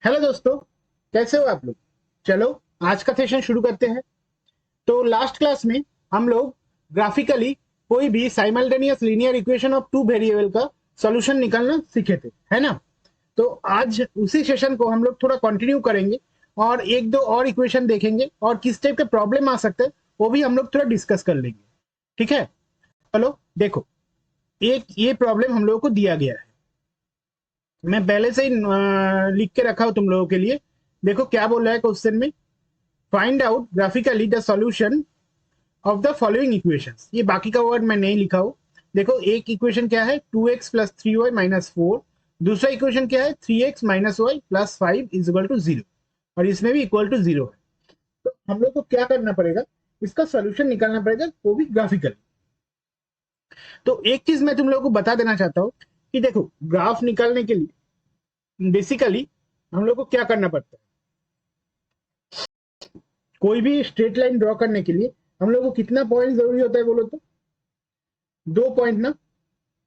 Hello दोस्तों, कैसे हो आप लोग। चलो आज का सेशन शुरू करते हैं। तो लास्ट क्लास में हम लोग ग्राफिकली कोई भी simultaneous linear equation of two variable का सॉल्यूशन निकालना सीखे थे, है ना। तो आज उसी सेशन को हम लोग थोड़ा कंटिन्यू करेंगे और एक दो और इक्वेशन देखेंगे और किस टाइप के प्रॉब्लम आ सकते हैं वो भी हम लोग थोड़ा डिस्कस कर लेंगे। ठीक है, चलो देखो, एक ये प्रॉब्लम हम लोगों को दिया गया है। मैं पहले से ही लिख के रखा हूं तुम लोगों के लिए। देखो क्या बोल रहा है क्वेश्चन में। Find out graphically the solution of the following equations. ये बाकी का वर्ड मैं नहीं लिखा हूं। देखो एक इक्वेशन क्या है, 2x प्लस 3y माइनस 4। दूसरा इक्वेशन क्या है, 3x minus Y plus 5 is equal to 0। और इसमें भी इक्वल टू 0 है। तो हम लोग को क्या करना पड़ेगा, इसका सॉल्यूशन निकालना पड़ेगा, वो भी ग्राफिकल। तो एक चीज मैं तुम लोगों को बता देना चाहता हूँ कि देखो, ग्राफ निकालने के लिए बेसिकली हम लोग को क्या करना पड़ता है। कोई भी स्ट्रेट लाइन ड्रॉ करने के लिए हम लोग को कितना पॉइंट जरूरी होता है बोलो तो, 2 पॉइंट ना,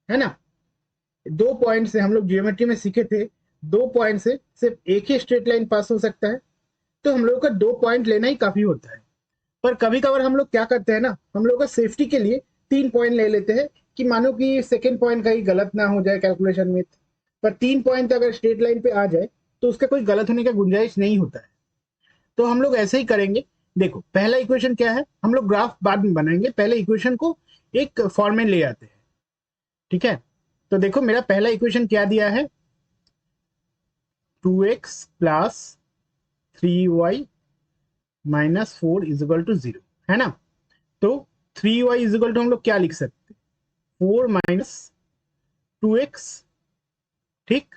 है ना। 2 पॉइंट से हम लोग जियोमेट्री में सीखे थे, 2 पॉइंट से सिर्फ एक ही स्ट्रेट लाइन पास हो सकता है। तो हम लोग का 2 पॉइंट लेना ही काफी होता है। पर कभी कभार हम लोग क्या करते हैं ना, हम लोग का सेफ्टी के लिए 3 पॉइंट ले लेते हैं कि मानो कि सेकेंड पॉइंट कहीं गलत ना हो जाए कैलकुलेशन में। पर 3 पॉइंट अगर स्ट्रेट लाइन पे आ जाए तो उसका कोई गलत होने का गुंजाइश नहीं होता है। तो हम लोग ऐसे ही करेंगे। देखो पहला इक्वेशन क्या है, हम लोग ग्राफ बाद में बनाएंगे, पहले इक्वेशन को एक फॉर्म में ले आते हैं। ठीक है, तो देखो मेरा पहला इक्वेशन क्या दिया है, 2x plus 3y minus 4 is equal to 0, है ना। तो 3y इज इक्वल टू हम लोग क्या लिख सकते हैं, 4 माइनस 2x। ठीक,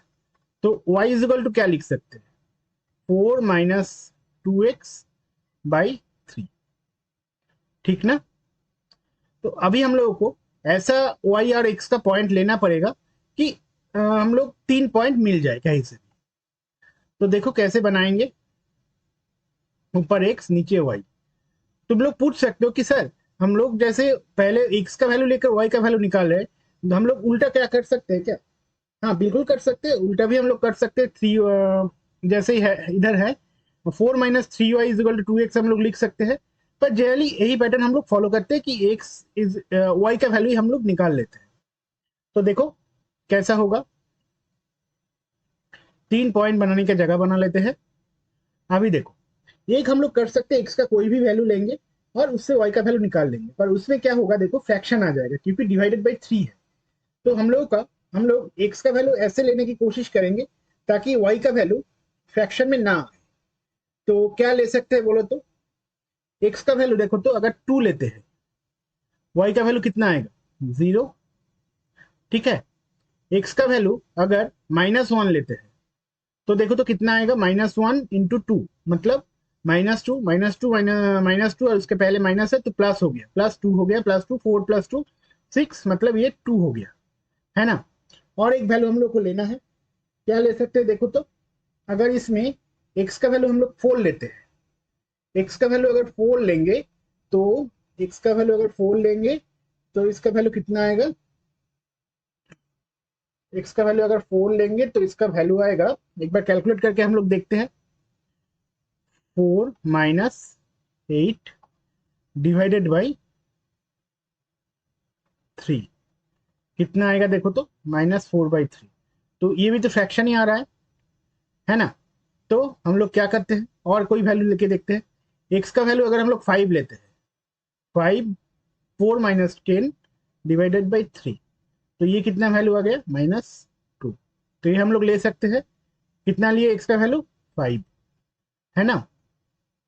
तो y इज इक्वल टू क्या लिख सकते हैं, 4 माइनस 2x बाई 3। ठीक ना। तो अभी हम लोगों को ऐसा y और x का पॉइंट लेना पड़ेगा कि हम लोग 3 पॉइंट मिल जाए कहीं से। तो देखो कैसे बनाएंगे, ऊपर x नीचे y। तुम लोग पूछ सकते हो कि सर हम लोग जैसे पहले x का वैल्यू लेकर y का वैल्यू निकाल रहे हैं, तो हम लोग उल्टा क्या कर सकते हैं क्या। हाँ बिल्कुल कर सकते हैं, उल्टा भी हम लोग कर सकते हैं। थ्री जैसे ही है इधर है, 4 minus 3y is equal to 2x हम लोग लिख सकते हैं। पर जनरली यही पैटर्न हम लोग फॉलो करते हैं कि x इज y का वैल्यू हम लोग निकाल लेते हैं। तो देखो कैसा होगा, 3 पॉइंट बनाने की जगह बना लेते हैं। अभी देखो, एक हम लोग कर सकते हैं, x का कोई भी वैल्यू लेंगे और उससे y का वैल्यू निकाल लेंगे। पर उसमें क्या होगा, देखो फ्रैक्शन आ जाएगा क्योंकि डिवाइडेड बाई 3 है। तो हम लोग x का वैल्यू ऐसे लेने की कोशिश करेंगे ताकि y का वैल्यू फ्रैक्शन में ना आए। तो क्या ले सकते हैं बोलो तो, x का वैल्यू देखो तो अगर 2 लेते हैं, y का वैल्यू कितना आएगा, 0। ठीक है, x का वैल्यू अगर -1 लेते हैं तो देखो तो कितना आएगा, -1 × 2, मतलब -2 -2 और उसके पहले माइनस है तो प्लस हो गया, +2 हो गया, +2 4 + 2 6, मतलब ये 2 हो गया, है ना। और एक वैल्यू हम लोग को लेना है, क्या ले सकते हैं देखो तो, अगर इसमें x का वैल्यू हम लोग 4 लेते हैं, x का वैल्यू अगर 4 लेंगे तो x का वैल्यू अगर 4 लेंगे तो इसका वैल्यू कितना आएगा, x का वैल्यू अगर 4 लेंगे तो इसका वैल्यू आएगा, एक बार कैलकुलेट करके हम लोग देखते हैं, 4 - 8 डिवाइडेड बाई 3 कितना आएगा देखो तो, -4/3। तो ये भी तो फ्रैक्शन ही आ रहा है ना। तो हम लोग क्या करते हैं, और कोई वैल्यू लेके देखते हैं। x का वैल्यू अगर हम लोग 5 लेते हैं, 5 4 - 10 डिवाइडेड बाई 3, तो ये कितना वैल्यू आ गया, -2। तो ये हम लोग ले सकते हैं, कितना लिए x का वैल्यू 5, है ना।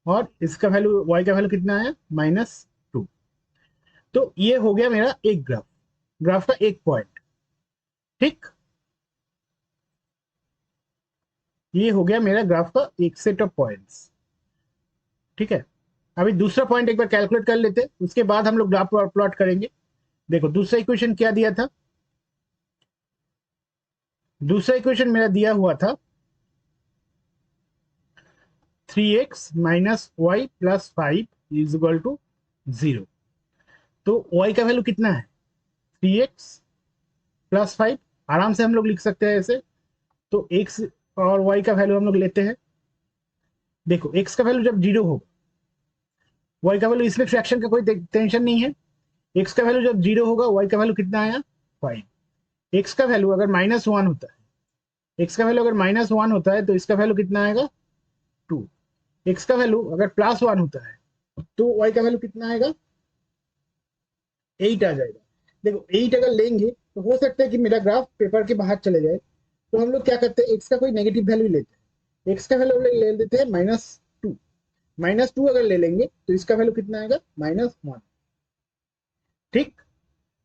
और इसका वैल्यू y का वैल्यू कितना आया, -2। तो ये हो गया मेरा एक ग्राफ, ग्राफ का एक पॉइंट। ठीक, ये हो गया मेरा ग्राफ का एक सेट ऑफ पॉइंट्स। ठीक है, अभी दूसरा पॉइंट एक बार कैलकुलेट कर लेते हैं, उसके बाद हम लोग ग्राफ प्लॉट करेंगे। देखो दूसरा इक्वेशन क्या दिया था, दूसरा इक्वेशन मेरा दिया हुआ था 3x minus Y plus 5 is equal to 0। तो y का वैल्यू कितना है, 3x प्लस 5, आराम से हम लोग लिख सकते हैं ऐसे। तो x और y का वैल्यू हम लोग लेते हैं। देखो x का वैल्यू जब 0 होगा, y का वैल्यू, इसमें फ्रैक्शन का कोई टेंशन नहीं है। x का वैल्यू जब 0 होगा, y का वैल्यू कितना आया 5। x का वैल्यू अगर -1 होता है, x का वैल्यू अगर -1 होता है तो इसका वैल्यू कितना आएगा 2। x का वैल्यू अगर +1 होता है तो y का वैल्यू कितना आएगा 8 आ जाएगा। देखो 8 अगर लेंगे तो हो सकता है कि मेरा ग्राफ पेपर के बाहर चले जाए, तो हम लोग क्या करते हैं, x का कोई नेगेटिव वैल्यू लेते हैं। x का वैल्यू ले लेते हैं -2। -2 अगर ले लेंगे तो इसका वैल्यू कितना आएगा -1। ठीक,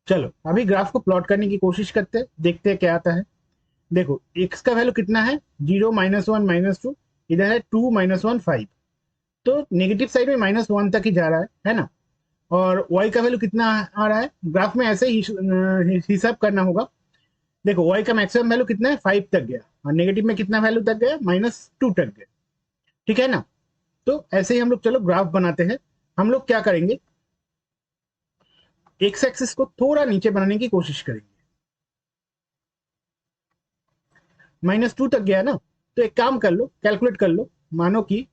चलो अभी ग्राफ को प्लॉट करने की कोशिश करते हैं, देखते हैं क्या आता है। देखो x का वैल्यू कितना है 0 -1 -2, इधर है 2 -1 5, तो नेगेटिव साइड में -1 तक ही जा रहा है ना। और y का वैल्यू कितना आ रहा है, ग्राफ में ऐसे ही हिसाब करना होगा। देखो y का मैक्सिमम वैल्यू कितना है 5 तक गया, और नेगेटिव में कितना वैल्यू तक गया -2 तक गया, ठीक है ना। तो ऐसे ही हम लोग चलो ग्राफ बनाते हैं। हम लोग क्या करेंगे, एक्स एक्सिस को थोड़ा नीचे बनाने की कोशिश करेंगे। -2 तक गया ना, तो एक काम कर लो, कैलकुलेट कर लो। मानो कि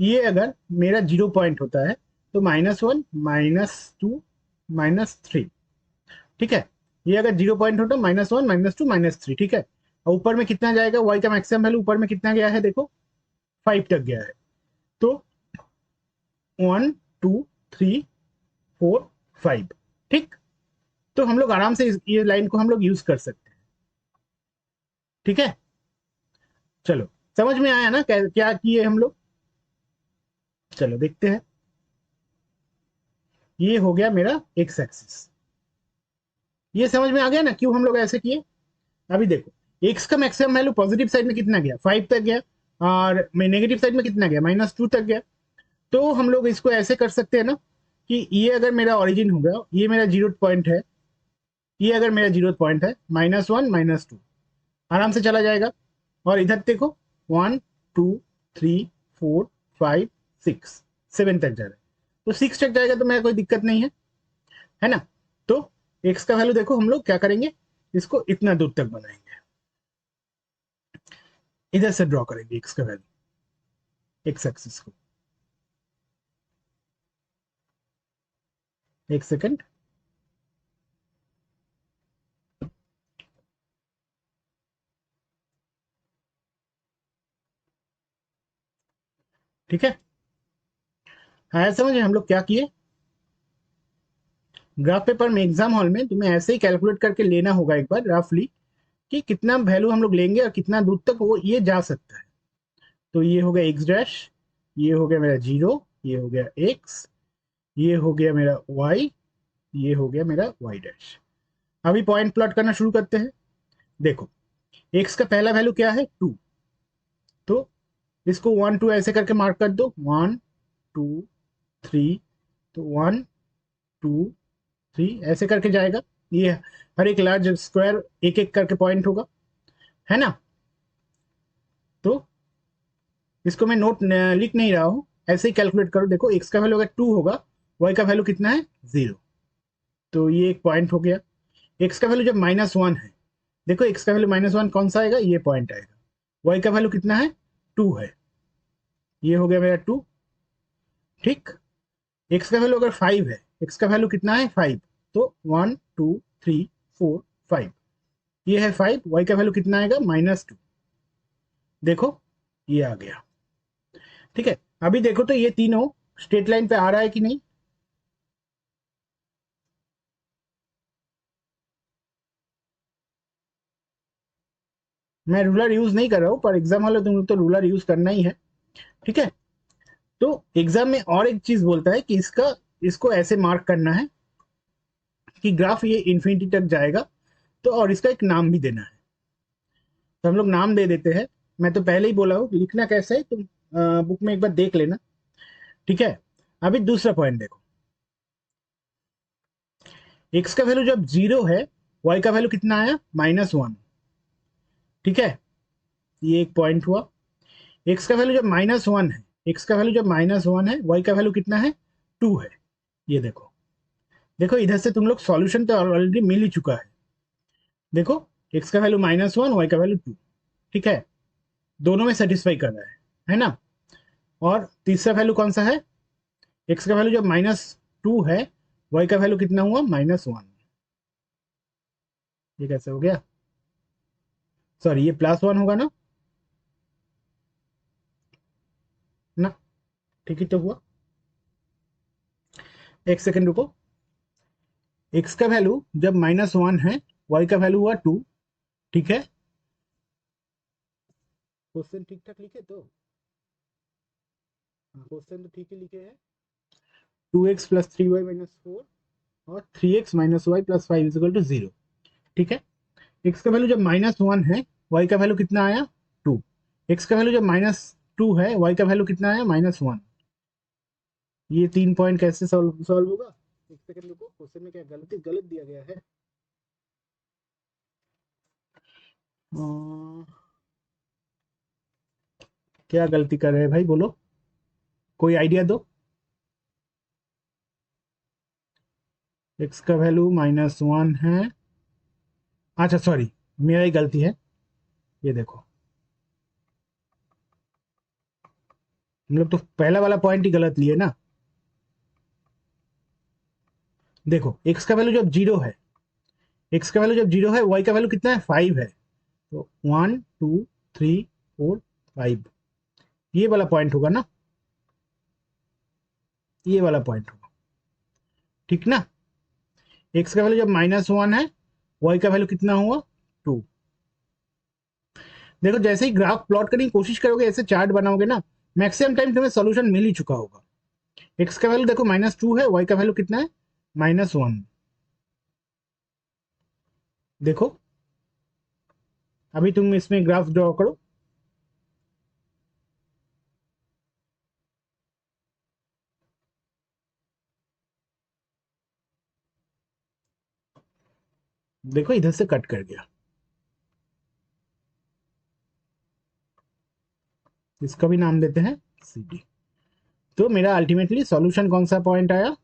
ये अगर मेरा 0 पॉइंट होता है तो -1 -2 -3, ठीक है। ये अगर 0 पॉइंट होता -1 -2 -3, ठीक है। और ऊपर में कितना जाएगा, y का मैक्सिमम वैल्यू ऊपर में कितना गया है, देखो 5 तक गया है। तो 1 2 3 4 5, ठीक। तो हम लोग आराम से ये लाइन को हम लोग यूज कर सकते हैं, ठीक है। चलो समझ में आया ना क्या किए हम लोग। चलो देखते हैं। ये हो गया मेरा एक्स एक्सिस, ये समझ में आ गया ना क्यों हम लोग ऐसे किए। अभी देखो एक्स का मैक्सिमम वैल्यू पॉजिटिव साइड में कितना गया 5 तक गया, और नेगेटिव साइड में कितना गया -2 तक गया। तो हम लोग इसको ऐसे कर सकते हैं ना कि ये अगर मेरा ओरिजिन होगा, ये मेरा 0 पॉइंट है, ये अगर मेरा 0 पॉइंट है -1 -2 आराम से चला जाएगा। और इधर देखो 1 2 3 4 5 6 7 तक जा रहा है, तो 6 तक जाएगा तो मेरा कोई दिक्कत नहीं है ना। तो एक्स का वैल्यू देखो हम लोग क्या करेंगे, इसको इतना दूर तक बनाएंगे, इधर से ड्रॉ करेंगे एक्स का वैल्यू, एक्स एक्सिस को। एक सेकंड, ठीक है। हाँ समझे हम लोग क्या किए, ग्राफ पेपर में एग्जाम हॉल में तुम्हें ऐसे ही कैलकुलेट करके लेना होगा एक बार रफली, कि कितना वैल्यू हम लोग लेंगे और कितना दूर तक वो ये जा सकता है। तो ये हो गया एक्स डैश, ये हो गया मेरा 0, ये हो गया एक्स, ये हो गया मेरा वाई, ये हो गया मेरा वाई डैश। अभी पॉइंट प्लॉट करना शुरू करते हैं। देखो एक्स का पहला वैल्यू क्या है 2, तो इसको 1 2 ऐसे करके मार्क कर दो, 1 2 3, तो 1 2 3 ऐसे करके जाएगा। ये हर एक लार्ज स्क्वायर एक एक करके पॉइंट होगा, है ना। तो इसको मैं नोट लिख नहीं रहा हूं, ऐसे ही कैलकुलेट करो। देखो एक्स का वैल्यू अगर 2 होगा, वाई का वैल्यू कितना है 0, तो ये एक पॉइंट हो गया। एक्स का वैल्यू जब -1 है, देखो एक्स का वैल्यू -1 कौन सा आएगा, ये पॉइंट आएगा। वाई का वैल्यू कितना है 2 है, ये हो गया मेरा 2, ठीक। एक्स का वैल्यू अगर 5 है, एक्स का वैल्यू कितना है 5, तो 1 2 3 4 5, ये है 5, वाई का वैल्यू कितना आएगा -2, देखो ये आ गया, ठीक है। अभी देखो तो ये तीनों स्ट्रेट लाइन पे आ रहा है कि नहीं, मैं रूलर यूज नहीं कर रहा हूं, पर एग्जाम वाले तुम लोग तो रूलर यूज करना ही है, ठीक है। तो एग्जाम में और एक चीज बोलता है कि इसको ऐसे मार्क करना है कि ग्राफ ये इन्फिनिटी तक जाएगा, तो और इसका एक नाम भी देना है। तो हम लोग नाम दे देते हैं। मैं तो पहले ही बोला हूँ लिखना कैसे है, तुम बुक में एक बार देख लेना, ठीक है। अभी दूसरा पॉइंट देखो, एक्स का वैल्यू जब 0 है, वाई का वैल्यू कितना आया -1, ठीक है। ये एक पॉइंट हुआ। एक्स का वैल्यू जब -1 है, एक्स का वैल्यू जब -1 है, वाई का वैल्यू कितना है 2 है। ये देखो, देखो इधर से तुम लोग सॉल्यूशन तो ऑलरेडी मिल ही चुका है। देखो एक्स का वैल्यू -1, वाई का वैल्यू 2, ठीक है। दोनों में सेटिस्फाई कर रहा है ना। और तीसरा वैल्यू कौन सा है, एक्स का वैल्यू जब -2 है, वाई का वैल्यू कितना हुआ, -1। ये कैसे हो गया, सॉरी ये +1 होगा ना, ना ठीक ही तो हुआ। एक सेकंड रुको, एक्स का वैल्यू जब -1 है, वाई का वैल्यू हुआ 2, ठीक है। क्वेश्चन ठीक ठाक लिखे तो, क्वेश्चन तो ठीक ही लिखे हैं। 2x + 3y - 4 और 3x - y + 5 = 0, ठीक है। एक्स का वैल्यू जब -1 है, वाई का वैल्यू कितना आया, 2। एक्स का वैल्यू जब -2 है, वाई का वैल्यू कितना आया, -1। ये 3 पॉइंट कैसे सॉल्व होगा, एक सेकंड रुको, क्वेश्चन में क्या गलत दिया गया है। क्या गलती कर रहे हैं भाई, बोलो, कोई आइडिया दो। एक्स का वैल्यू -1 है, अच्छा सॉरी, मेरा ही गलती है। ये देखो, हम लोग तो पहला वाला पॉइंट ही गलत लिए ना। देखो एक्स का वैल्यू जब 0 है, एक्स का वैल्यू जब 0 है, वाई का वैल्यू कितना है, 5 है। तो 1 2 3 4 5, ये वाला पॉइंट होगा ना, ये वाला पॉइंट होगा, ठीक ना। एक्स का वैल्यू जब -1 है, वाई का वैल्यू कितना हुआ, 2। देखो जैसे ही ग्राफ प्लॉट करने की कोशिश करोगे, ऐसे चार्ट बनाओगे ना, मैक्सिमम टाइम तुम्हें सोल्यूशन मिल ही चुका होगा। एक्स का वैल्यू देखो -2 है, वाई का वैल्यू कितना है, -1। देखो अभी तुम इसमें ग्राफ ड्रॉ करो। देखो इधर से कट कर गया, इसका भी नाम देते हैं सी डी। तो मेरा अल्टीमेटली सॉल्यूशन कौन सा पॉइंट आया,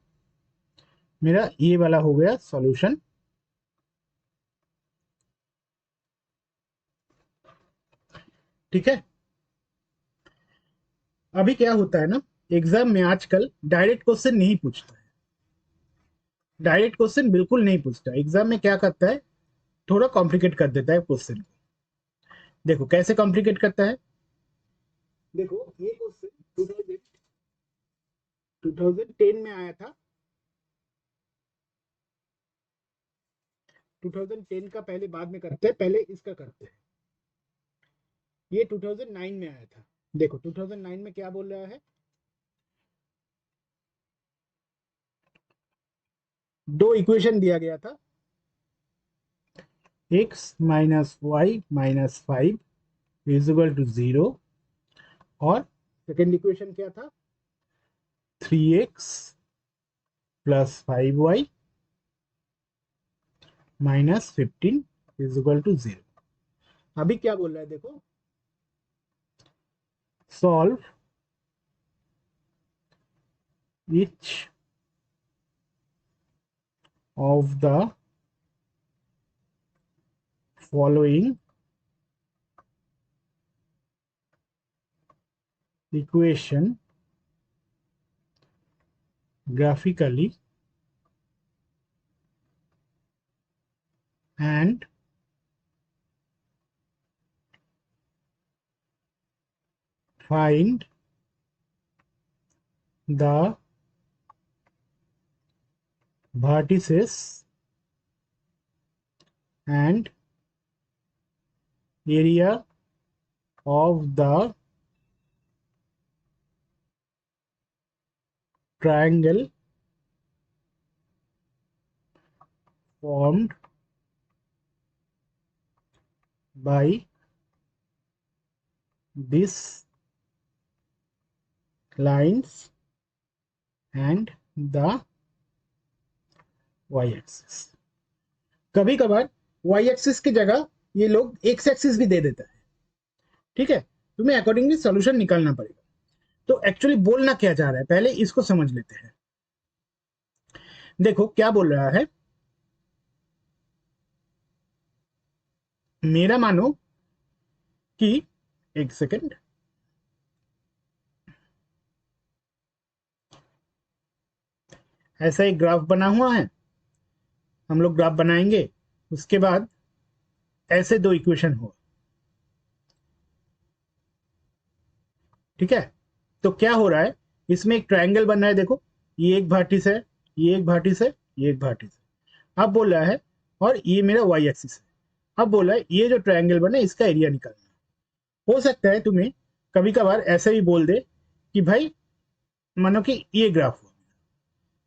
मेरा ये वाला हो गया सॉल्यूशन, ठीक है। अभी क्या होता है ना, एग्जाम में आजकल डायरेक्ट क्वेश्चन नहीं पूछता है, डायरेक्ट क्वेश्चन बिल्कुल नहीं पूछता। एग्जाम में क्या करता है, थोड़ा कॉम्प्लिकेट कर देता है क्वेश्चन को। देखो कैसे कॉम्प्लिकेट करता है, देखो ये क्वेश्चन 2010 में आया था। 2010 का पहले बाद में करते हैं, पहले इसका करते हैं। ये 2009 में आया था। देखो 2009 में क्या बोल रहा है, दो इक्वेशन दिया गया था, x - y - 5 = 0, और सेकेंड इक्वेशन क्या था, 3x + 5y - 15 = 0। अभी क्या बोल रहा है, देखो solve each of the following equation graphically and find the vertices and area of the triangle formed by these lines and the y-axis। कभी कभार y-axis की जगह ये लोग x-axis भी दे देता है, ठीक है। तुम्हें अकॉर्डिंगली सॉल्यूशन निकालना पड़ेगा। तो एक्चुअली बोलना क्या चाह रहा है, पहले इसको समझ लेते हैं। देखो क्या बोल रहा है, मेरा मानो कि एक सेकेंड, ऐसा एक ग्राफ बना हुआ है, हम लोग ग्राफ बनाएंगे, उसके बाद ऐसे दो इक्वेशन हो, ठीक है। तो क्या हो रहा है, इसमें एक ट्रायंगल बन रहा है, देखो ये एक वर्टिस है, ये एक वर्टिस है, ये एक वर्टिस है। अब बोल रहा है, और ये मेरा वाई एक्सिस है, अब बोला है ये जो ट्रायंगल बना है इसका एरिया निकालना। हो सकता है तुम्हें कभी कभार ऐसे भी बोल दे कि भाई मानो कि ये ग्राफ हो,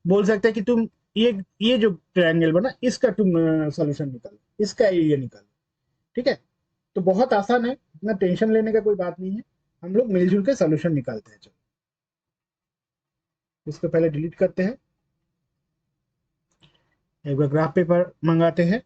बोल सकता है कि तुम ये जो ट्रायंगल बना इसका तुम सॉल्यूशन निकालो, इसका एरिया निकालो, ठीक है। तो बहुत आसान है, इतना टेंशन लेने का कोई बात नहीं है, हम लोग मिलजुल के सॉल्यूशन निकालते हैं। चलो इसको पहले डिलीट करते हैं, एक बार ग्राफ पेपर मंगाते हैं।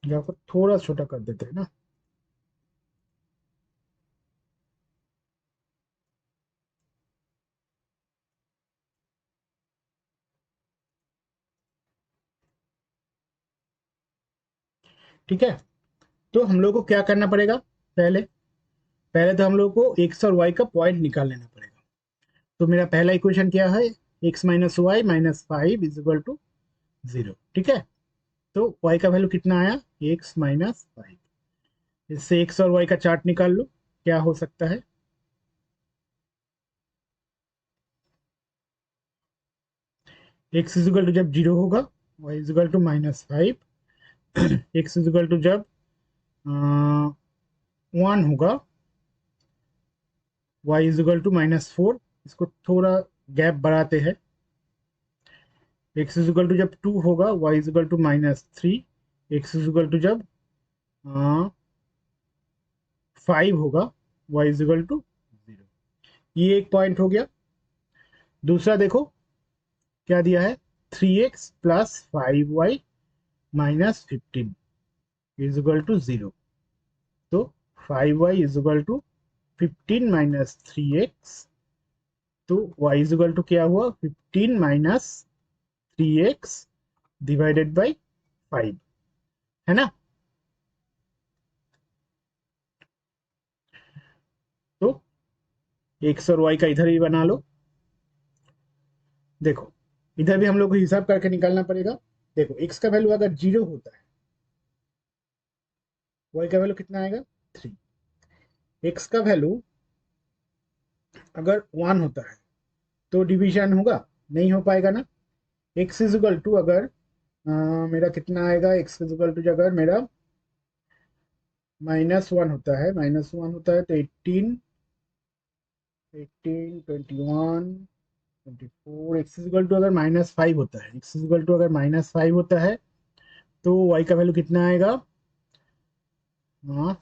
ग्राफ को थोड़ा छोटा कर देते हैं ना, ठीक है। तो हम लोग को क्या करना पड़ेगा, पहले पहले तो हम लोग को एक्स और वाई का पॉइंट निकाल लेना पड़ेगा। तो मेरा पहला इक्वेशन क्या है, X minus Y minus five is equal to zero, ठीक है। तो वाई का वैल्यू कितना आया, एक्स माइनस फाइव। इससे एक्स और वाई का चार्ट निकाल लो, क्या हो सकता है, एक्स इज इक्वल टू जब जीरो होगा, Y is equal to minus five, X is equal to जब वन होगा, Y is equal to minus four. इसको थोड़ा गैप बढ़ाते हैं, एक्स इज इक्वल टू जब टू होगा, Y is equal to minus three, X is equal to जब five होगा, Y is equal to zero. ये एक पॉइंट हो गया। दूसरा देखो क्या दिया है, three X plus five Y minus fifteen is equal to zero. तो five Y is equal to fifteen minus three X, तो y इज इक्वल टू क्या हुआ, fifteen minus three X divided by five, है ना। तो x और y का इधर ही बना लो, देखो इधर भी हम लोग को हिसाब करके निकालना पड़ेगा। देखो x का वैल्यू अगर जीरो होता है, y का वैल्यू कितना आएगा, थ्री। x का वैल्यू अगर वन होता है तो डिवीजन होगा, नहीं हो पाएगा ना। x इज इक्वल टू अगर मेरा कितना आएगा, x इज इक्वल टू अगर मेरा माइनस वन होता है, माइनस वन होता है तो eighteen, eighteen twenty one twenty four. X equal to अगर माइनस फाइव होता है, एक्स इक्वल टू अगर माइनस फाइव होता है तो वाई का वैल्यू कितना आएगा,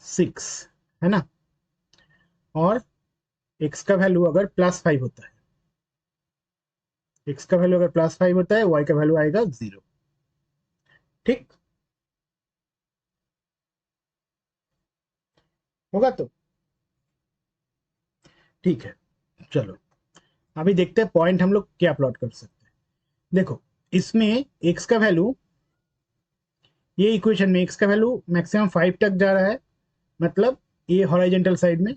सिक्स, है ना। और एक्स का वैल्यू अगर प्लस फाइव होता है, एक्स का वैल्यू अगर प्लस फाइव होता है, वाई का वैल्यू आएगा जीरो, ठीक होगा। तो ठीक है, चलो अभी देखते हैं पॉइंट हम लोग क्या प्लॉट कर सकते हैं। देखो इसमें एक्स का वैल्यू, ये इक्वेशन में एक्स का वैल्यू मैक्सिमम फाइव तक जा रहा है, मतलब ये हॉरिजॉन्टल साइड में,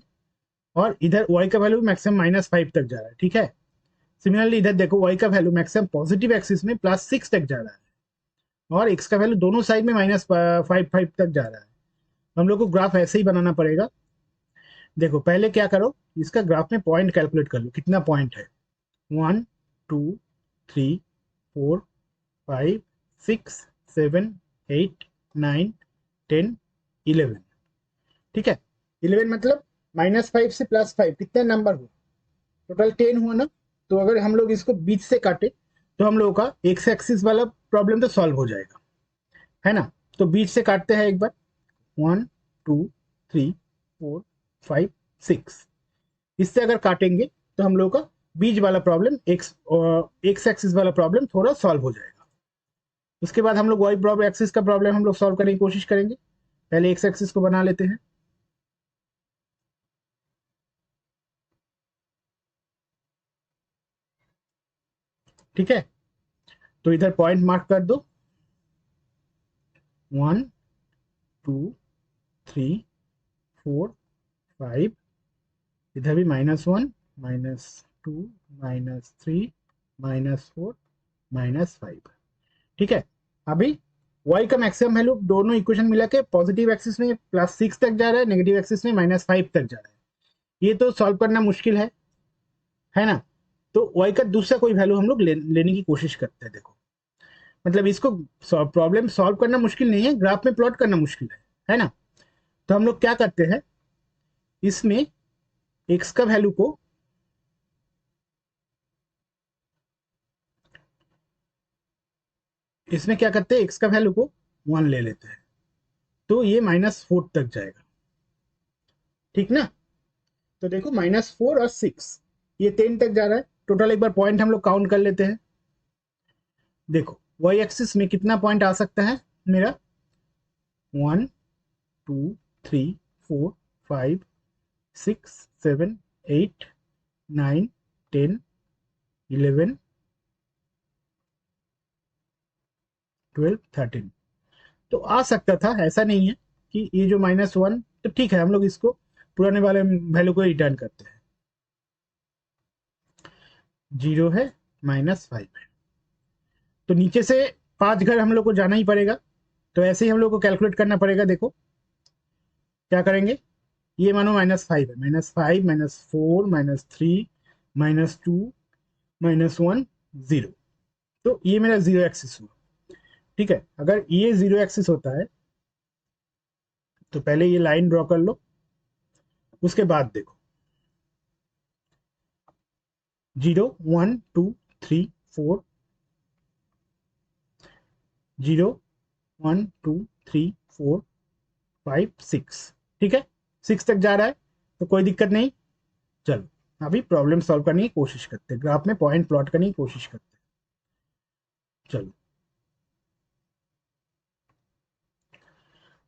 और इधर y का वैल्यू मैक्सिमम माइनस फाइव तक जा रहा है, ठीक है। सिमिलरली इधर देखो y का वैल्यू मैक्सिमम पॉजिटिव एक्सिस में प्लस सिक्स तक जा रहा है, और x का वैल्यू दोनों साइड में माइनस फाइव फाइव तक जा रहा है। हम लोग को ग्राफ ऐसे ही बनाना पड़ेगा। देखो पहले क्या करो, इसका ग्राफ में पॉइंट कैलकुलेट कर लो, कितना पॉइंट है, one two three four five six seven eight nine ten eleven, ठीक है। इलेवन मतलब माइनस फाइव से प्लस फाइव कितना नंबर हुआ, टोटल टेन हुआ ना। तो अगर हम लोग इसको बीच से काटे तो हम लोगों का एक्स एक्सिस वाला प्रॉब्लम तो सॉल्व हो जाएगा, है ना। तो बीच से काटते हैं एक बार, वन टू थ्री फोर 5 6। इससे अगर काटेंगे तो हम लोग का बीच वाला प्रॉब्लम एक्स एक्सिस वाला प्रॉब्लम थोड़ा सॉल्व हो जाएगा। उसके बाद हम लोग वाई प्रॉब्लम एक्सिस का प्रॉब्लम हम लोग सॉल्व करने की कोशिश करेंगे। पहले एक्स एक्सिस को बना लेते हैं। ठीक है, तो इधर पॉइंट मार्क कर दो, 1 2 3 4 5, इधर भी -1 -2 -3 -4 -5। ठीक है, अभी y का मैक्सिमम वैल्यू दोनों इक्वेशन मिला के पॉजिटिव एक्सिस में +6 तक जा रहा है, नेगेटिव एक्सिस में -5 तक जा रहा है। ये तो सॉल्व करना मुश्किल है ना। तो y का दूसरा कोई वैल्यू हम लोग लेने की कोशिश करते हैं। देखो, मतलब इसको प्रॉब्लम सॉल्व करना मुश्किल नहीं है, ग्राफ में प्लॉट करना मुश्किल है ना। तो हम लोग क्या करते हैं, इसमें x का वैल्यू को इसमें क्या करते हैं, x का वैल्यू को 1 ले लेते हैं, तो ये -4 तक जाएगा। ठीक ना। तो देखो -4 और 6 ये 10 तक जा रहा है। टोटल एक बार पॉइंट हम लोग काउंट कर लेते हैं। देखो वाई एक्सिस में कितना पॉइंट आ सकता है मेरा, 1 2 3 4 5 6 7 8 9 10 11 12 13। तो आ सकता था, ऐसा नहीं है कि ये जो -1, तो ठीक है हम लोग इसको पुराने वाले वैल्यू को रिटर्न करते हैं। 0 है, -5 है, तो नीचे से 5 घर हम लोग को जाना ही पड़ेगा। तो ऐसे ही हम लोग को कैलकुलेट करना पड़ेगा। देखो क्या करेंगे, ये मानो -5 है, -5 -4 -3 -2 -1 0। तो ये मेरा जीरो एक्सिस हुआ। ठीक है, अगर ये जीरो एक्सिस होता है तो पहले ये लाइन ड्रॉ कर लो। उसके बाद देखो 0 1 2 3 4, 0 1 2 3 4 5 6। ठीक है, 6 तक जा रहा है तो कोई दिक्कत नहीं। चलो अभी प्रॉब्लम सॉल्व करने की कोशिश करते हैं, ग्राफ में पॉइंट प्लॉट करने की कोशिश करते हैं। चलो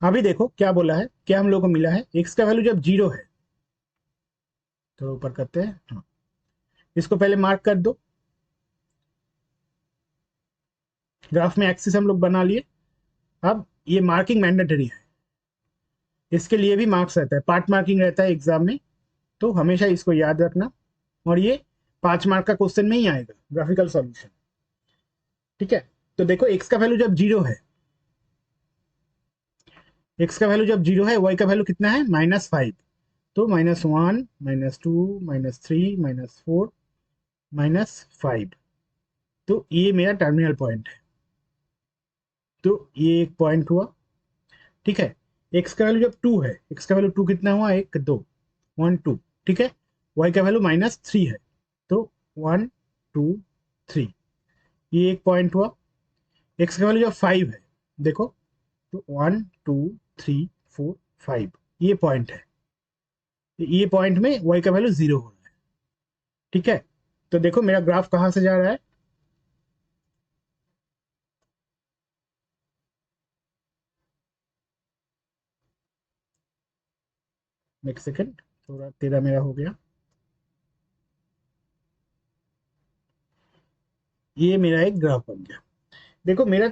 अभी देखो क्या बोला है, क्या हम लोग को मिला है, एक्स का वैल्यू जब 0 है, तो ऊपर करते हैं, हाँ इसको पहले मार्क कर दो। ग्राफ में एक्सिस हम लोग बना लिए। अब ये मार्किंग मैंडेटरी है, इसके लिए भी मार्क्स रहता है, पार्ट मार्किंग रहता है एग्जाम में, तो हमेशा इसको याद रखना। और ये 5 मार्क का क्वेश्चन में ही आएगा, ग्राफिकल सॉल्यूशन। ठीक है, तो देखो एक्स का वैल्यू जब 0 है, एक्स का वैल्यू जब 0 है, वाई का वैल्यू कितना है, -5। तो -1 -2 -3 -4 -5। तो ये मेरा टर्मिनल पॉइंट है, तो ये एक पॉइंट हुआ। ठीक है, एक्स का वैल्यू जब 2 है, एक्स का वैल्यू 2 कितना हुआ, 1 2 1 2। ठीक है, वाई का वैल्यू -3 है, तो 1 2 3, ये एक पॉइंट हुआ। एक्स का वैल्यू जब 5 है, देखो तो 1 2 3 4 5, ये पॉइंट है। ये पॉइंट में वाई का वैल्यू 0 हो रहा है। ठीक है, तो देखो मेरा ग्राफ कहाँ से जा रहा है, एक सेकेंड, थोड़ा तेरा मेरा हो गया। ये मेरा एक ग्राफ बन गया। देखो मेरा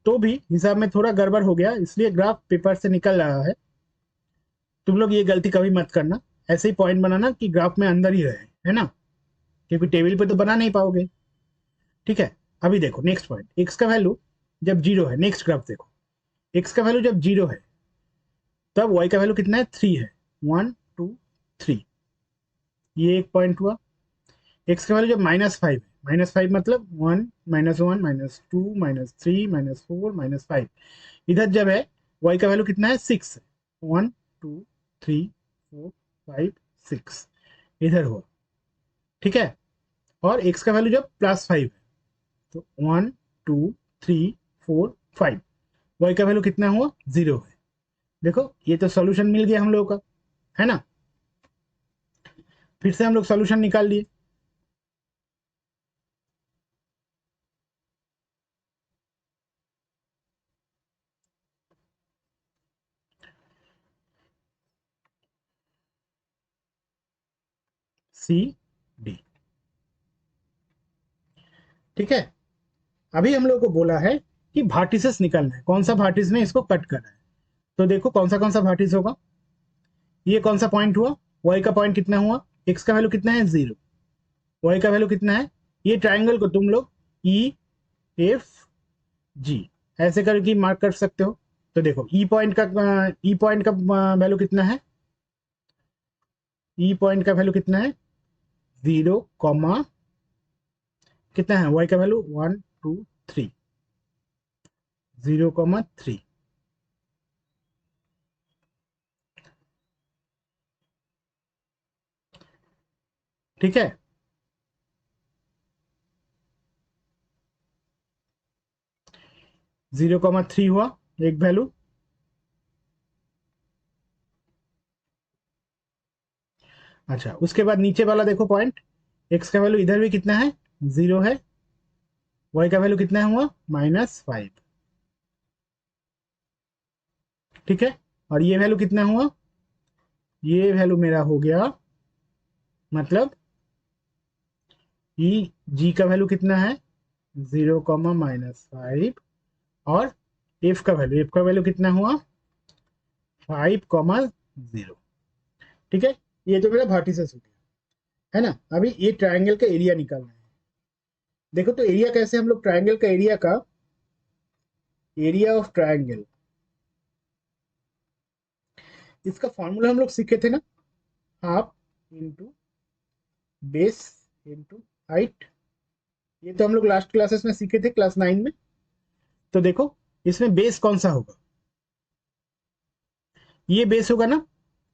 तो भी हिसाब में थोड़ा गड़बड़ हो गया, इसलिए ग्राफ पेपर से निकल रहा है। तुम लोग ये गलती कभी मत करना, ऐसे ही पॉइंट बनाना कि ग्राफ में अंदर ही रहे, है ना, क्योंकि टेबल पे तो बना नहीं पाओगे। ठीक है, अभी देखो नेक्स्ट पॉइंट, एक्स का वैल्यू जब 0 है, नेक्स्ट ग्राफ देखो, एक्स का वैल्यू जब 0 है तब वाई का वैल्यू कितना है, 3 है, 1 2 3, ये एक पॉइंट हुआ। एक्स का वैल्यू जब -5 है, -5 मतलब 1 -1 -2 -3 -4 -5, इधर जब है वाई का वैल्यू कितना है, 6 है, 1 2 3 4 5 6, इधर हुआ। ठीक है, और एक्स का वैल्यू जब +5 है, तो 1 2 3 4 5, वाई का वैल्यू कितना हुआ, 0 है। देखो ये तो सॉल्यूशन मिल गया हम लोगों का, है ना। फिर से हम लोग सॉल्यूशन निकाल लिए। सी डी, ठीक है। अभी हम लोग को बोला है कि वर्टिसेस निकालना है, कौन सा वर्टिस ने इसको कट करना है। तो देखो कौन सा वर्टिस होगा। ये कौन सा पॉइंट हुआ, वाई का पॉइंट कितना हुआ, एक्स का वैल्यू कितना है 0, वाई का वैल्यू कितना है। ये ट्राइंगल को तुम लोग ई एफ जी ऐसे करके मार्क कर सकते हो। तो देखो ई पॉइंट का वैल्यू कितना है, ई पॉइंट का वैल्यू कितना है 0 कॉमा कितना है, वाई का वैल्यू 1 2 3, 0,3, ठीक है। 0,3 हुआ एक वैल्यू। अच्छा, उसके बाद नीचे वाला देखो पॉइंट, एक्स का वैल्यू इधर भी कितना है 0 है, वाई का वैल्यू कितना हुआ -5, ठीक है। और ये वैल्यू कितना हुआ, ये वैल्यू मेरा हो गया मतलब ई जी का वैल्यू कितना है 0,-5, और एफ का वैल्यू कितना हुआ 5,0, ठीक है। ये तो मेरा वर्टिसेस हो गया, है ना। अभी ये ट्राइंगल का एरिया निकालना है। देखो तो एरिया कैसे, हम लोग ट्राइंगल का एरिया एरिया ऑफ ट्राइंगल, इसका फॉर्मूला हम लोग सीखे थे ना, half into base into height. ये तो हम लोग लास्ट क्लासेस में सीखे थे, क्लास 9 में। तो देखो इसमें बेस कौन सा होगा, ये बेस होगा ना।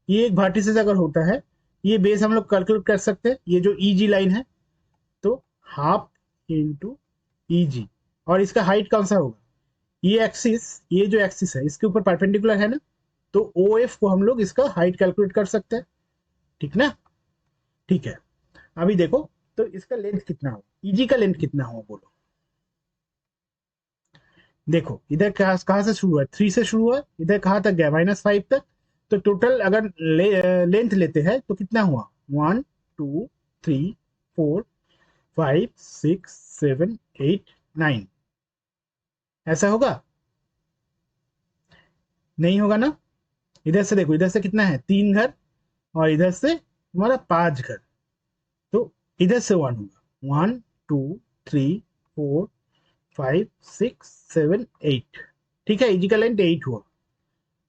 ये एक वर्टिसेस अगर होता है, ये बेस हम लोग कैलकुलेट कर सकते हैं, ये जो ई जी लाइन है। तो हाफ इंटू ई जी, और इसका हाइट कौन सा होगा, ये एक्सिस, ये जो एक्सिस है इसके ऊपर परपेंडिकुलर है ना। तो ओ एफ को हम लोग इसका हाइट कैलकुलेट कर सकते हैं, ठीक ना। ठीक है, अभी देखो तो इसका लेंथ कितना हो, ईजी का लेंथ कितना हो बोलो। देखो इधर कहाँ से शुरू है, 3 से शुरू है, इधर कहाँ तक गया -5 तक। तो टोटल अगर लेंथ लेते हैं तो कितना हुआ 1 2 3 4 5 6 7 8 9, ऐसा होगा, नहीं होगा ना। इधर से देखो, इधर से कितना है 3 घर, और इधर से तुम्हारा 5 घर। तो इधर से 1 होगा 1 2 3 4 5 6 7 8, ठीक है। इजी का लेंथ 8 हुआ,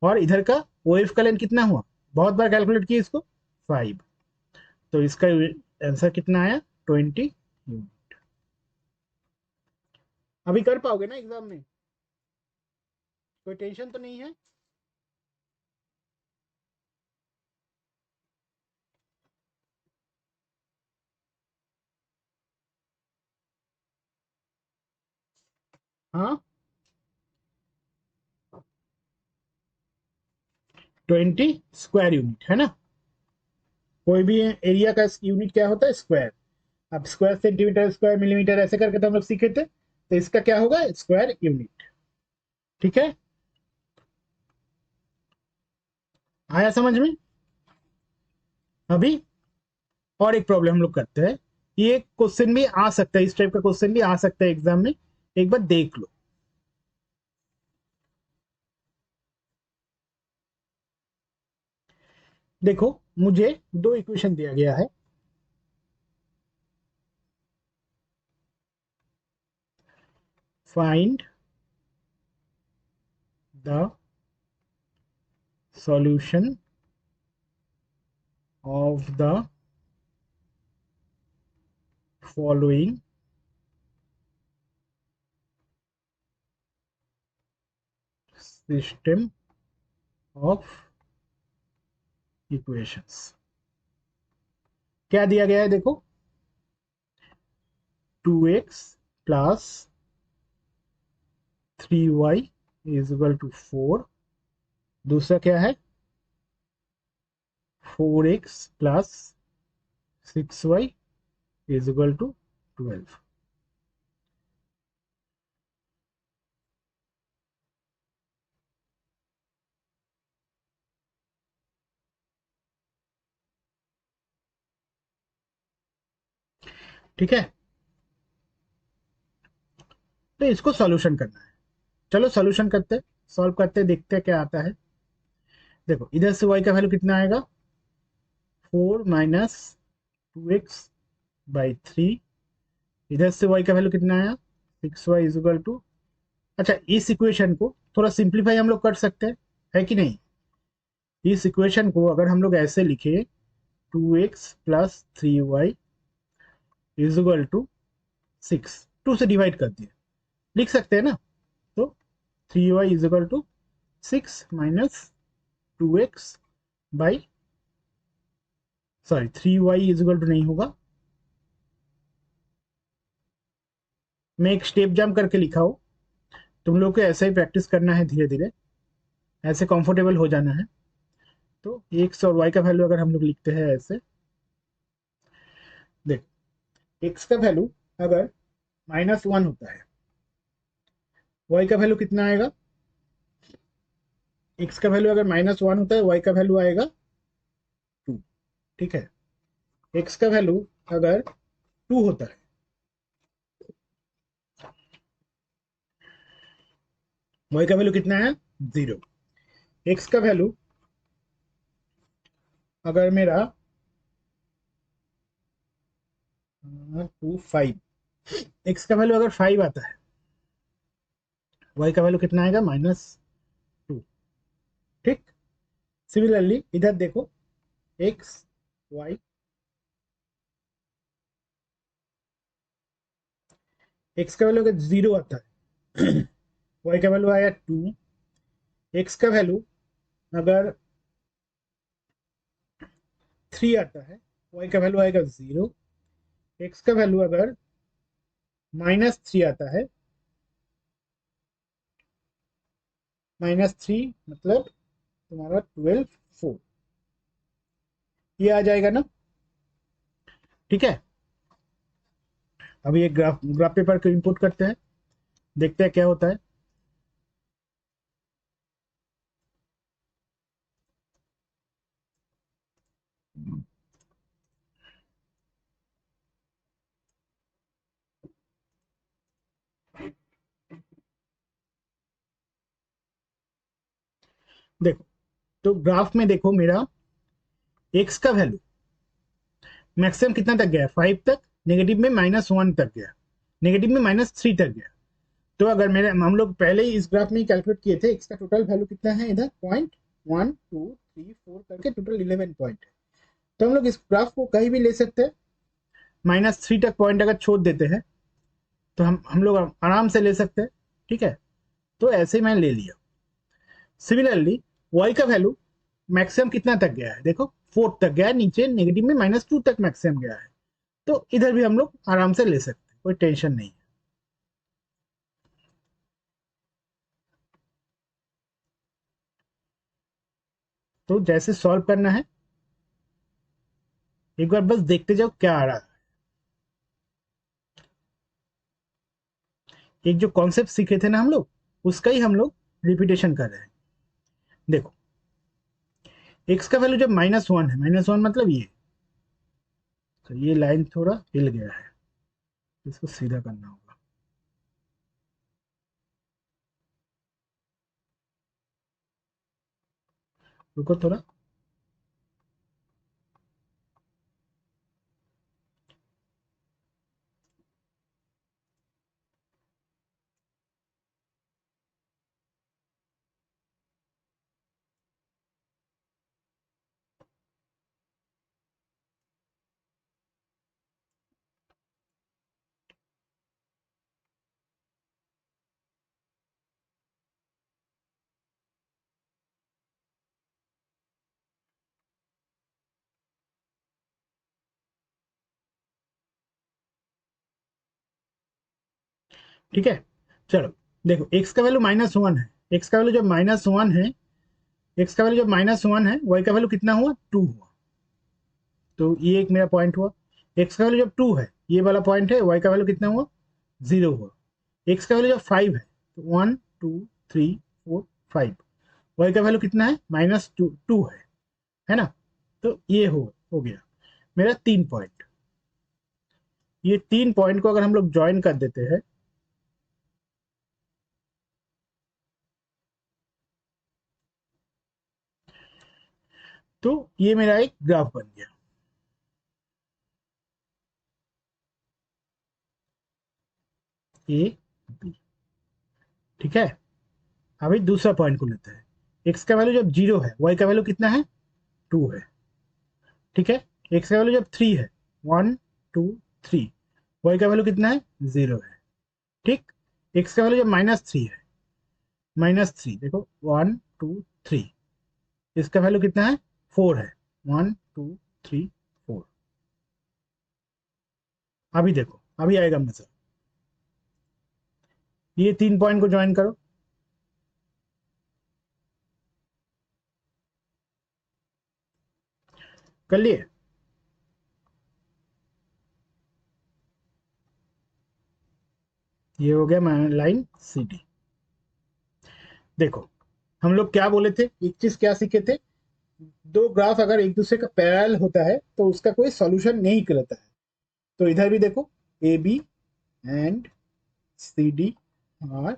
और इधर का ओ एफ का लेंथ कितना हुआ, बहुत बार कैलकुलेट किया इसको 5। तो इसका आंसर कितना आया 20 यूनिट। अभी कर पाओगे ना एग्जाम में, कोई टेंशन तो नहीं है। हाँ, 20 स्क्वायर यूनिट है ना। कोई भी एरिया का यूनिट क्या होता है स्क्वायर। अब स्क्वायर सेंटीमीटर, स्क्वायर मिलीमीटर ऐसे करके तो हम लोग सीखे थे, तो इसका क्या होगा स्क्वायर यूनिट, ठीक है। आया समझ में। अभी और एक प्रॉब्लम हम लोग करते हैं, ये क्वेश्चन भी आ सकता है, इस टाइप का क्वेश्चन भी आ सकता है एग्जाम में, एक बार देख लो। देखो मुझे दो इक्वेशन दिया गया है, find the solution of the following system of equations. क्या दिया गया है देखो, 2x plus 3y is equal to 4। दूसरा क्या है 4x plus 6y is equal to 12। ठीक है, तो इसको सॉल्यूशन करना है। चलो सॉल्यूशन करते, सॉल्व करते, देखते हैं क्या आता है। देखो इधर से y का वैल्यू कितना आएगा, 4 माइनस 2x/3। इधर से y का वैल्यू कितना आया, 6y इज इक्वल टू, अच्छा इस इक्वेशन को थोड़ा सिंप्लीफाई हम लोग कर सकते हैं, है कि नहीं। इस इक्वेशन को अगर हम लोग ऐसे लिखे, 2x+3y इज इक्वल टू 6, 2 से डिवाइड कर दिए, लिख सकते हैं ना। तो 3y is equal to 6 minus 2x by, sorry 3y is equal to नहीं होगा, मैं एक स्टेप जंप करके लिखा हूं, तुम लोग को ऐसा ही प्रैक्टिस करना है, धीरे धीरे ऐसे कंफर्टेबल हो जाना है। तो एक्स और वाई का वैल्यू अगर हम लोग लिखते हैं ऐसे, देख एक्स का वैल्यू अगर -1 होता है, वाई का वैल्यू कितना आएगा, एक्स का वैल्यू अगर -1 होता है, वाई का वैल्यू आएगा 2। ठीक है, एक्स का वैल्यू अगर 2 होता है, वाई का वैल्यू कितना है 0। एक्स का वैल्यू अगर मेरा 5, एक्स का वैल्यू अगर 5 आता है, वाई का वैल्यू कितना आएगा -2। ठीक, सिमिलरली इधर देखो, एक्स वाई, एक्स का वैल्यू अगर 0 आता है, वाई का वैल्यू आया 2। एक्स का वैल्यू अगर 3 आता है, वाई का वैल्यू आएगा 0। एक्स का वैल्यू अगर -3 आता है, -3 मतलब तुम्हारा 12 4, ये आ जाएगा ना। ठीक है, अभी एक ग्राफ पेपर को इनपुट करते हैं, देखते हैं क्या होता है। देखो, तो ग्राफ में देखो मेरा एक्स का वैल्यू मैक्सिमम कितना तक गया, 5 तक, नेगेटिव में -1 तक गया, नेगेटिव में -3 तक गया। तो अगर मेरे हम लोग पहले ही इस ग्राफ में ही कैलकुलेट किए थे, एक्स का टोटल वैल्यू कितना है, इधर 0.1 2 3 4 करके टोटल 11 पॉइंट है। तो हम लोग इस ग्राफ को कहीं भी ले सकते हैं, -3 तक पॉइंट अगर छोड़ देते हैं तो हम लोग आराम से ले सकते हैं। ठीक है, तो ऐसे ही मैंने ले लिया। सिमिलरली वाई का वैल्यू मैक्सिमम कितना तक गया है, देखो 4 तक गया है, नीचे नेगेटिव में -2 तक मैक्सिमम गया है। तो इधर भी हम लोग आराम से ले सकते हैं, कोई टेंशन नहीं है। तो जैसे सॉल्व करना है, एक बार बस देखते जाओ क्या आ रहा है। एक जो कॉन्सेप्ट सीखे थे ना हम लोग, उसका ही हम लोग रिपीटेशन कर रहे हैं। देखो एक्स का वैल्यू जब -1 है, -1 मतलब ये, तो ये लाइन थोड़ा हिल गया है, इसको सीधा करना होगा। रुको थोड़ा, ठीक है। चलो देखो, एक्स का वैल्यू -1 है, एक्स का वैल्यू जब -1 है, एक्स का वैल्यू जब -1 है, वाई का वैल्यू कितना हुआ 2 हुआ। तो ये एक मेरा पॉइंट हुआ। एक्स का वैल्यू जब 2 है, ये वाला पॉइंट है, वाई का वैल्यू कितना हुआ, 0 हुआ। एक्स का वैल्यू जब 5 है तो 1 2 3 4 5, वाई का वैल्यू कितना है, -2 है ना। तो ये हो गया मेरा 3 पॉइंट। ये 3 पॉइंट को अगर हम लोग ज्वाइन कर देते हैं तो ये मेरा एक ग्राफ बन गया। ए बी, ठीक है। अभी दूसरा पॉइंट को लेते हैं। एक्स का वैल्यू जब 0 है, वाई का वैल्यू कितना है, 2 है, ठीक है। एक्स का वैल्यू जब 3 है, 1 2 3, वाई का वैल्यू कितना है, 0 है, ठीक। एक्स का वैल्यू जब -3 है, -3 देखो 1 2 3, इसका वैल्यू कितना है, 4 है, 1 2 3 4। अभी देखो, अभी आएगा मजा। ये 3 पॉइंट को ज्वाइन करो, कर लिए। ये हो गया लाइन सी डी। देखो हम लोग क्या बोले थे, एक चीज क्या सीखे थे, दो ग्राफ अगर एक दूसरे का पैरेलल होता है तो उसका कोई सॉल्यूशन नहीं कहलाता है। तो इधर भी देखो, A B and C D are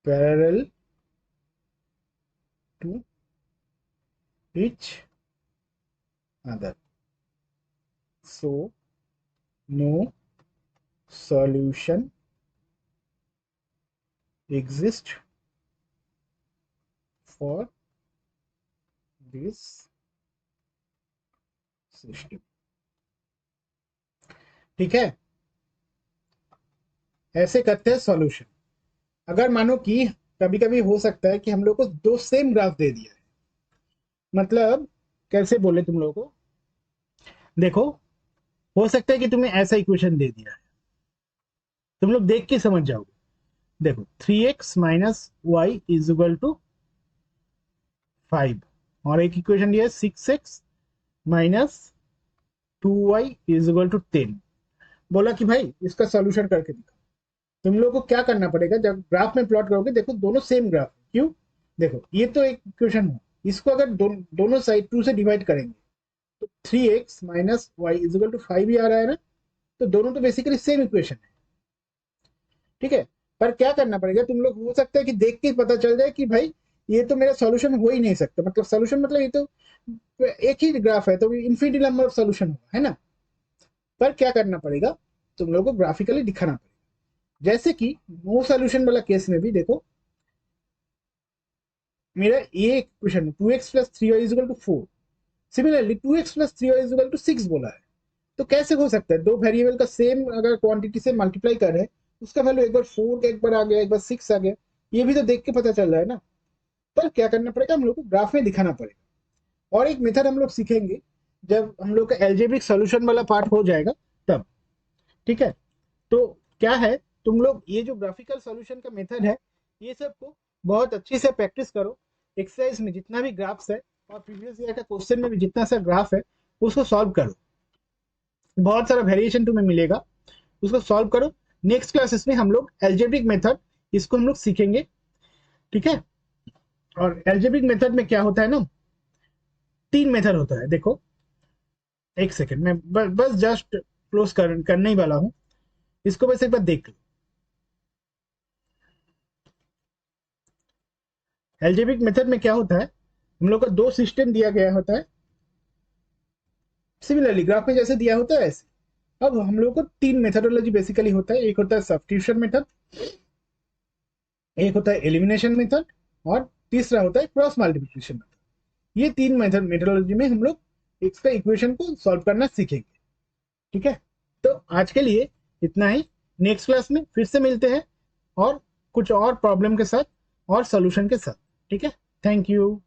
parallel to each other, so no solution exists for this system, ठीक है। ऐसे करते हैं सॉल्यूशन। अगर मानो कि कभी कभी हो सकता है कि हम लोग को दो सेम ग्राफ दे दिया है, मतलब कैसे बोले तुम लोगों को, देखो हो सकता है कि तुम्हें ऐसा इक्वेशन दे दिया है, तुम लोग देख के समझ जाओगे। देखो 3x minus Y is equal to 5, और एक इक्वेशन दिया है 6x minus 2y is equal to 10। बोला कि भाई इसका सॉल्यूशन करके दिखा। तुम लोग को क्या करना पड़ेगा, जब ग्राफ में प्लॉट करोगे, देखो दोनों सेम ग्राफ, क्यों, देखो ये तो एक इक्वेशन है, इसको अगर दोनों साइड 2 से डिवाइड करेंगे तो 3x minus Y is equal to 5 ही आ रहा है ना। तो दोनों तो बेसिकली सेम इक्वेशन है, ठीक है। पर क्या करना पड़ेगा, तुम लोग हो सकता है कि देख के पता चल जाए कि भाई ये तो मेरा सॉल्यूशन हो ही नहीं सकता, मतलब सॉल्यूशन मतलब ये तो एक ही ग्राफ है तो इन्फिनिटी नंबर ऑफ सॉल्यूशन होगा, है ना। पर क्या करना पड़ेगा, तुम लोगों को ग्राफिकली दिखाना पड़ेगा। जैसे कि नो सॉल्यूशन वाला केस में भी देखो, मेरा ये equation 2x plus 3y is equal to 4, similarly 2x plus 3y is equal to 6 बोला है। तो कैसे हो सकता है, दो वेरिएबल का सेम अगर क्वांटिटी से मल्टीप्लाई कर रहे हैं, उसका वैल्यू एक बार 4 का एक बार आ गया, एक बार 6 आ गया, ये भी तो देख के पता चल रहा है ना। पर क्या करना पड़ेगा, हम लोग को ग्राफ में दिखाना पड़ेगा। और एक मेथड हम लोग सीखेंगे जब हम लोग का एल्जेब्रिक सॉल्यूशन वाला पार्ट हो जाएगा तब, ठीक है। तो क्या है, तुम लोग ये जो ग्राफिकल सॉल्यूशन का मेथड है, ये सबको बहुत अच्छे से प्रैक्टिस करो। एक्सरसाइज में जितना भी ग्राफ्स है और प्रीवियस ईयर का क्वेश्चन में भी जितना सा ग्राफ है उसको सॉल्व करो, बहुत सारा वेरिएशन तुम्हें मिलेगा, उसको सॉल्व करो। नेक्स्ट क्लासेस में हम लोग एल्जेब्रिक मेथड इसको हम लोग सीखेंगे, ठीक है। और एल्जेब्रिक मेथड में क्या होता है ना, 3 मेथड होता है। देखो एक सेकेंड में बस जस्ट क्लोज करने ही वाला हूं, इसको बस एक बार देख लो। एल्जेब्रिक मेथड में क्या होता है, हम लोग का दो सिस्टम दिया गया होता है, सिमिलरली ग्राफ में जैसे दिया होता है ऐसे। अब हम लोग को 3 मेथडोलॉजी बेसिकली होता है, एक होता है सब्स्टिट्यूशन मेथड, एक होता है एलिमिनेशन मेथड, और तीसरा होता है क्रॉस मल्टीप्लिकेशन मेथड। ये 3 मेथडोलॉजी में हम लोग इसका इक्वेशन को सॉल्व करना सीखेंगे, ठीक है। तो आज के लिए इतना ही, नेक्स्ट क्लास में फिर से मिलते हैं और कुछ और प्रॉब्लम के साथ और सॉल्यूशन के साथ, ठीक है। Thank you.